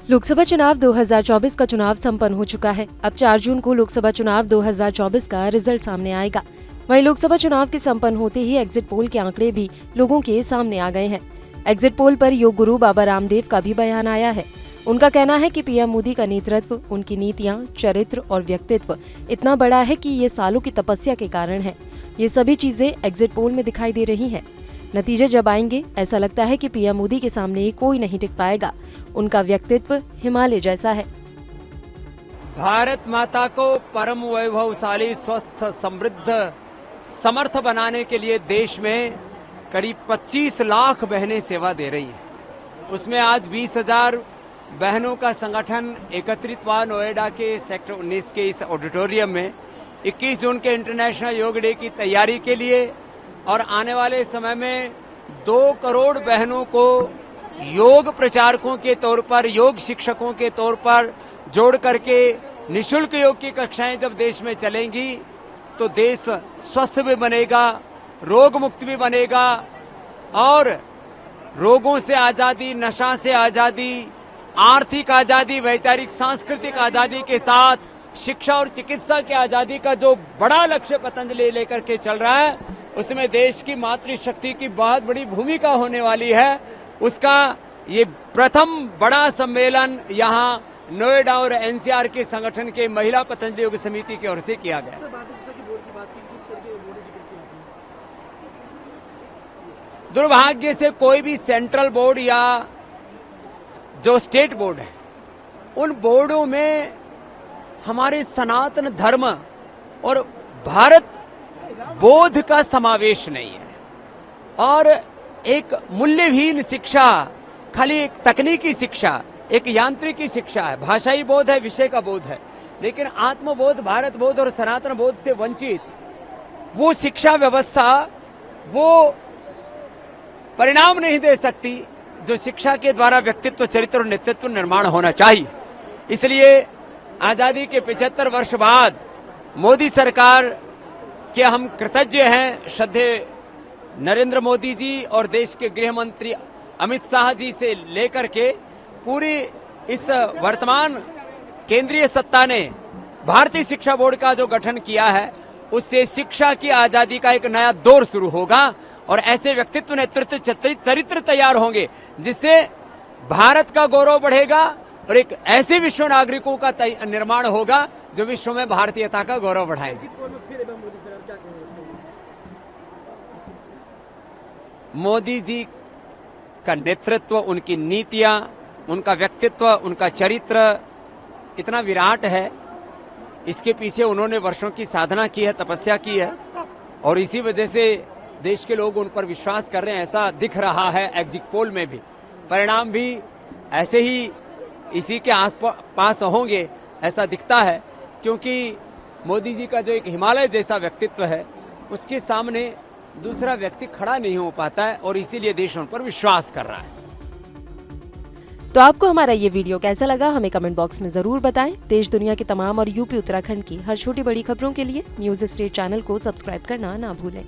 लोकसभा चुनाव 2024 का चुनाव संपन्न हो चुका है। अब 4 जून को लोकसभा चुनाव 2024 का रिजल्ट सामने आएगा। वहीं लोकसभा चुनाव के संपन्न होते ही एग्जिट पोल के आंकड़े भी लोगों के सामने आ गए हैं। एग्जिट पोल पर योग गुरु बाबा रामदेव का भी बयान आया है। उनका कहना है कि पीएम मोदी का नेतृत्व, उनकी नीतियां, चरित्र और व्यक्तित्व इतना बड़ा है कि ये सालों की तपस्या के कारण है। ये सभी चीजें एग्जिट पोल में दिखाई दे रही हैं। नतीजे जब आएंगे ऐसा लगता है कि पीएम मोदी के सामने कोई नहीं टिक पाएगा। उनका व्यक्तित्व हिमालय जैसा है। भारत माता को परम वैभवशाली, स्वस्थ, समृद्ध, समर्थ बनाने के लिए देश में करीब 25 लाख बहनें सेवा दे रही हैं। उसमें आज 20,000 बहनों का संगठन एकत्रित हुआ नोएडा के सेक्टर 19 के इस ऑडिटोरियम में 21 जून के इंटरनेशनल योग डे की तैयारी के लिए, और आने वाले समय में 2 करोड़ बहनों को योग प्रचारकों के तौर पर, योग शिक्षकों के तौर पर जोड़ करके निःशुल्क योग की कक्षाएं जब देश में चलेंगी तो देश स्वस्थ भी बनेगा, रोग मुक्त भी बनेगा, और रोगों से आजादी, नशा से आजादी, आर्थिक आजादी, वैचारिक सांस्कृतिक आजादी के साथ शिक्षा और चिकित्सा की आजादी का जो बड़ा लक्ष्य पतंजलि लेकर के चल रहा है, उसमें देश की मातृशक्ति की बहुत बड़ी भूमिका होने वाली है। उसका ये प्रथम बड़ा सम्मेलन यहाँ नोएडा और एनसीआर के संगठन के महिला पतंजलि योग समिति की ओर से किया गया। दुर्भाग्य से कोई भी सेंट्रल बोर्ड या जो स्टेट बोर्ड है, उन बोर्डों में हमारे सनातन धर्म और भारत बोध का समावेश नहीं है, और एक मूल्यहीन शिक्षा, खाली एक तकनीकी शिक्षा, एक यांत्रिकी शिक्षा है। भाषाई बोध है, विषय का बोध है, लेकिन आत्मबोध, भारत बोध और सनातन बोध से वंचित वो शिक्षा व्यवस्था वो परिणाम नहीं दे सकती जो शिक्षा के द्वारा व्यक्तित्व, चरित्र और नेतृत्व निर्माण होना चाहिए। इसलिए आजादी के 75 वर्ष बाद मोदी सरकार के हम कृतज्ञ हैं। श्रद्धेय नरेंद्र मोदी जी और देश के गृह मंत्री अमित शाह जी से लेकर के पूरी इस वर्तमान केंद्रीय सत्ता ने भारतीय शिक्षा बोर्ड का जो गठन किया है, उससे शिक्षा की आजादी का एक नया दौर शुरू होगा, और ऐसे व्यक्तित्व, नेतृत्व, चरित्र तैयार होंगे जिससे भारत का गौरव बढ़ेगा और एक ऐसे विश्व नागरिकों का निर्माण होगा जो विश्व में भारतीयता का गौरव बढ़ाएगी। मोदी जी का नेतृत्व, उनकी नीतियां, उनका व्यक्तित्व, उनका चरित्र इतना विराट है। इसके पीछे उन्होंने वर्षों की साधना की है, तपस्या की है, और इसी वजह से देश के लोग उन पर विश्वास कर रहे हैं। ऐसा दिख रहा है एग्जिट पोल में भी, परिणाम भी ऐसे ही इसी के आसपास होंगे ऐसा दिखता है, क्योंकि मोदी जी का जो एक हिमालय जैसा व्यक्तित्व है, उसके सामने दूसरा व्यक्ति खड़ा नहीं हो पाता है, और इसीलिए देश उन पर विश्वास कर रहा है। तो आपको हमारा ये वीडियो कैसा लगा, हमें कमेंट बॉक्स में जरूर बताएं। देश दुनिया की तमाम और यूपी उत्तराखंड की हर छोटी बड़ी खबरों के लिए न्यूज स्टेट चैनल को सब्सक्राइब करना ना भूलें।